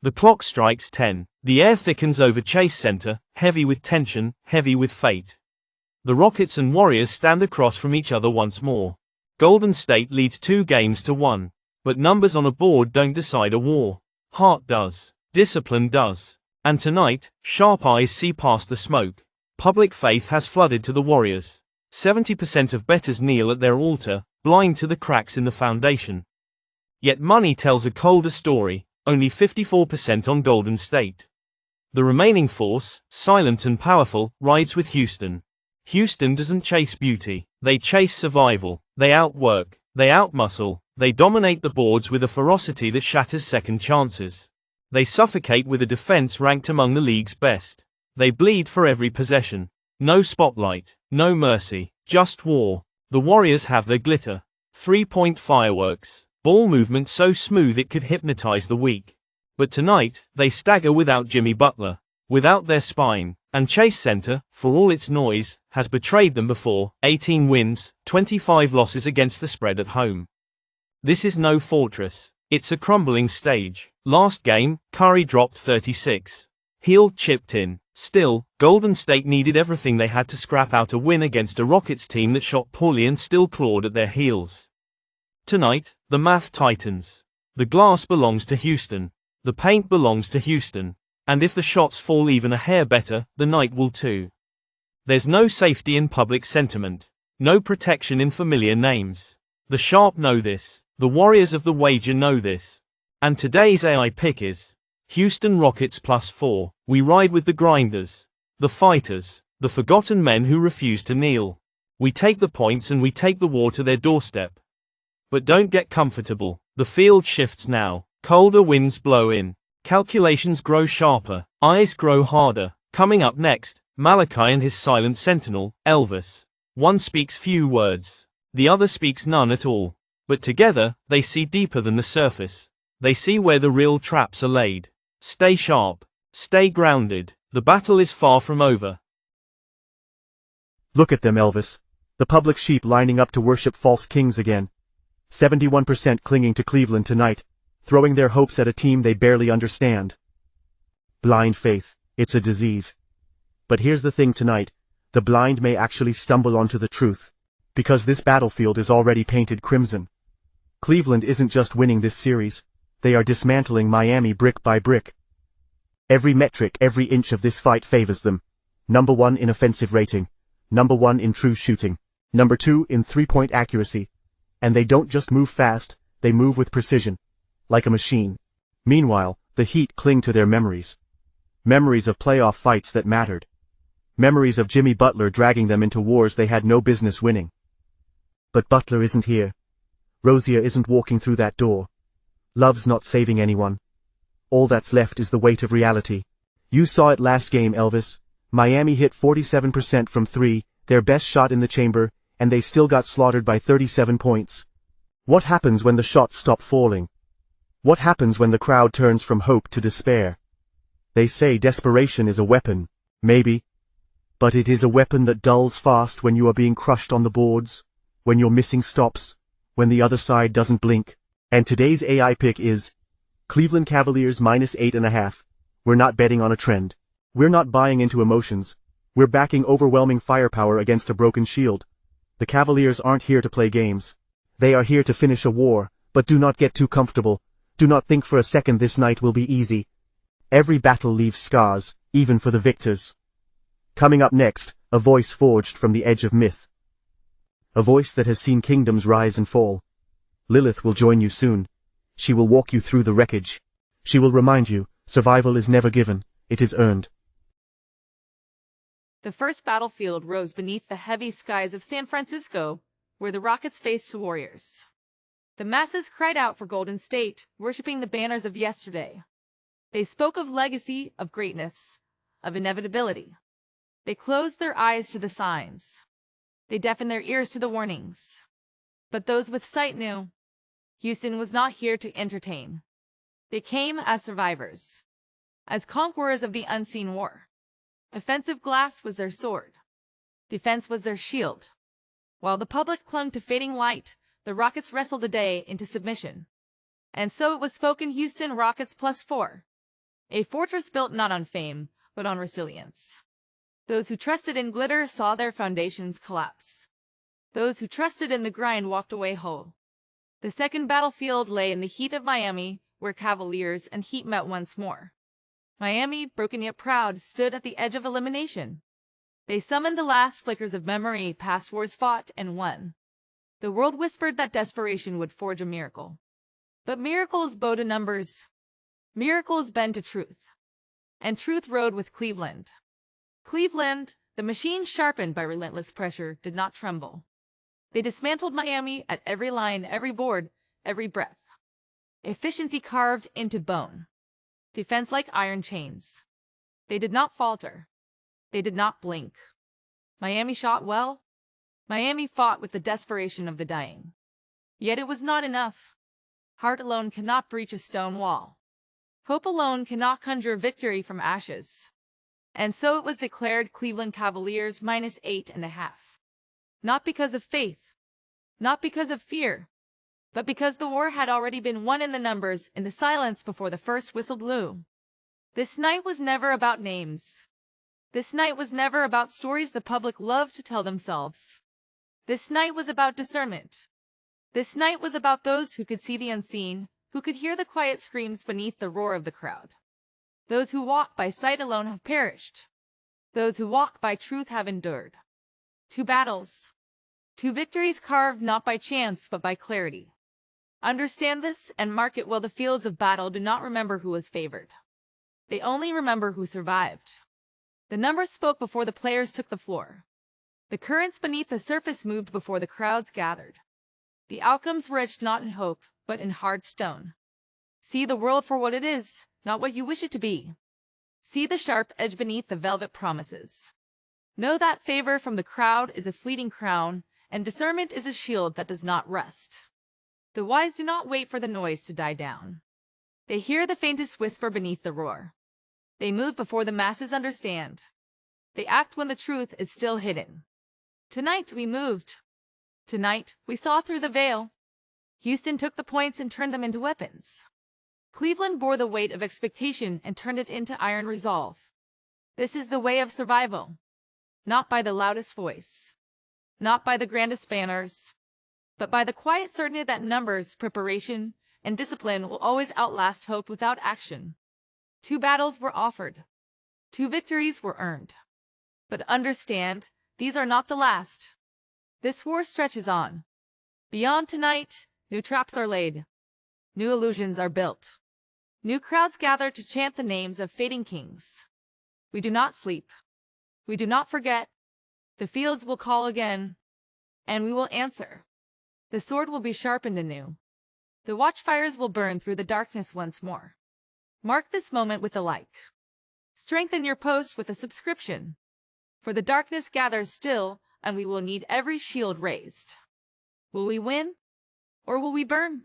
The clock strikes 10. The air thickens over Chase Center, heavy with tension, heavy with fate. The Rockets and Warriors stand across from each other once more. Golden State leads 2-1. But numbers on a board don't decide a war. Heart does. Discipline does. And tonight, sharp eyes see past the smoke. Public faith has flooded to the Warriors. 70% of bettors kneel at their altar, blind to the cracks in the foundation. Yet money tells a colder story, only 54% on Golden State. The remaining force, silent and powerful, rides with Houston. Houston doesn't chase beauty, they chase survival. They outwork, they outmuscle, they dominate the boards with a ferocity that shatters second chances. They suffocate with a defense ranked among the league's best. They bleed for every possession. No spotlight, no mercy, just war. The Warriors have their glitter. 3-point fireworks. Ball movement so smooth it could hypnotize the weak. But tonight, they stagger without Jimmy Butler, without their spine, and Chase Center, for all its noise, has betrayed them before. 18 wins, 25 losses against the spread at home. This is no fortress. It's a crumbling stage. Last game, Curry dropped 36. Hield chipped in. Still, Golden State needed everything they had to scrap out a win against a Rockets team that shot poorly and still clawed at their heels. Tonight, the math tightens. The glass belongs to Houston. The paint belongs to Houston. And if the shots fall even a hair better, the night will too. There's no safety in public sentiment. No protection in familiar names. The sharp know this. The Warriors of the wager know this. And today's AI pick is Houston Rockets +4. We ride with the grinders. The fighters. The forgotten men who refuse to kneel. We take the points and we take the war to their doorstep. But don't get comfortable. The field shifts now. Colder winds blow in. Calculations grow sharper. Eyes grow harder. Coming up next, Malachi and his silent sentinel, Elvis. One speaks few words. The other speaks none at all. But together, they see deeper than the surface. They see where the real traps are laid. Stay sharp. Stay grounded. The battle is far from over. Look at them, Elvis. The public sheep lining up to worship false kings again. 71% clinging to Cleveland tonight, throwing their hopes at a team they barely understand. Blind faith, it's a disease. But here's the thing tonight, the blind may actually stumble onto the truth. Because this battlefield is already painted crimson. Cleveland isn't just winning this series, they are dismantling Miami brick by brick. Every metric, every inch of this fight favors them. Number 1 in offensive rating. Number 1 in true shooting. Number 2 in three-point accuracy. And they don't just move fast, they move with precision. Like a machine. Meanwhile, the Heat cling to their memories. Memories of playoff fights that mattered. Memories of Jimmy Butler dragging them into wars they had no business winning. But Butler isn't here. Rozier isn't walking through that door. Love's not saving anyone. All that's left is the weight of reality. You saw it last game, Elvis. Miami hit 47% from 3, their best shot in the chamber, and they still got slaughtered by 37 points. What happens when the shots stop falling? What happens when the crowd turns from hope to despair? They say desperation is a weapon. Maybe. But it is a weapon that dulls fast when you are being crushed on the boards, when you're missing stops, when the other side doesn't blink. And today's AI pick is Cleveland Cavaliers -8.5. We're not betting on a trend. We're not buying into emotions. We're backing overwhelming firepower against a broken shield. The Cavaliers aren't here to play games. They are here to finish a war, but do not get too comfortable. Do not think for a second this night will be easy. Every battle leaves scars, even for the victors. Coming up next, a voice forged from the edge of myth. A voice that has seen kingdoms rise and fall. Lilith will join you soon. She will walk you through the wreckage. She will remind you, survival is never given, it is earned. The first battlefield rose beneath the heavy skies of San Francisco, where the Rockets faced the Warriors. The masses cried out for Golden State, worshipping the banners of yesterday. They spoke of legacy, of greatness, of inevitability. They closed their eyes to the signs. They deafened their ears to the warnings. But those with sight knew. Houston was not here to entertain. They came as survivors, as conquerors of the unseen war. Offensive glass was their sword. Defense was their shield. While the public clung to fading light, the Rockets wrestled the day into submission. And so it was spoken: Houston Rockets +4. A fortress built not on fame, but on resilience. Those who trusted in glitter saw their foundations collapse. Those who trusted in the grind walked away whole. The second battlefield lay in the heat of Miami, where Cavaliers and Heat met once more. Miami, broken yet proud, stood at the edge of elimination. They summoned the last flickers of memory past wars fought and won. The world whispered that desperation would forge a miracle. But miracles bow to numbers. Miracles bend to truth. And truth rode with Cleveland. Cleveland, the machine sharpened by relentless pressure, did not tremble. They dismantled Miami at every line, every board, every breath. Efficiency carved into bone. Defense like iron chains. They did not falter. They did not blink. Miami shot well. Miami fought with the desperation of the dying. Yet it was not enough. Heart alone cannot breach a stone wall. Hope alone cannot conjure victory from ashes. And so it was declared Cleveland Cavaliers -8.5. Not because of faith, not because of fear, but because the war had already been won in the numbers, in the silence before the first whistle blew. This night was never about names. This night was never about stories the public loved to tell themselves. This night was about discernment. This night was about those who could see the unseen, who could hear the quiet screams beneath the roar of the crowd. Those who walk by sight alone have perished. Those who walk by truth have endured. 2 battles. 2 victories carved not by chance but by clarity. Understand this and mark it well. The fields of battle do not remember who was favored. They only remember who survived. The numbers spoke before the players took the floor. The currents beneath the surface moved before the crowds gathered. The outcomes were etched not in hope, but in hard stone. See the world for what it is, not what you wish it to be. See the sharp edge beneath the velvet promises. Know that favor from the crowd is a fleeting crown, and discernment is a shield that does not rust. The wise do not wait for the noise to die down. They hear the faintest whisper beneath the roar. They move before the masses understand. They act when the truth is still hidden. Tonight we moved. Tonight we saw through the veil. Houston took the points and turned them into weapons. Cleveland bore the weight of expectation and turned it into iron resolve. This is the way of survival. Not by the loudest voice. Not by the grandest banners. But by the quiet certainty that numbers, preparation, and discipline will always outlast hope without action. 2 battles were offered. 2 victories were earned. But understand, these are not the last. This war stretches on. Beyond tonight, new traps are laid. New illusions are built. New crowds gather to chant the names of fading kings. We do not sleep. We do not forget. The fields will call again, and we will answer. The sword will be sharpened anew. The watchfires will burn through the darkness once more. Mark this moment with a like. Strengthen your post with a subscription. For the darkness gathers still, and we will need every shield raised. Will we win, or will we burn?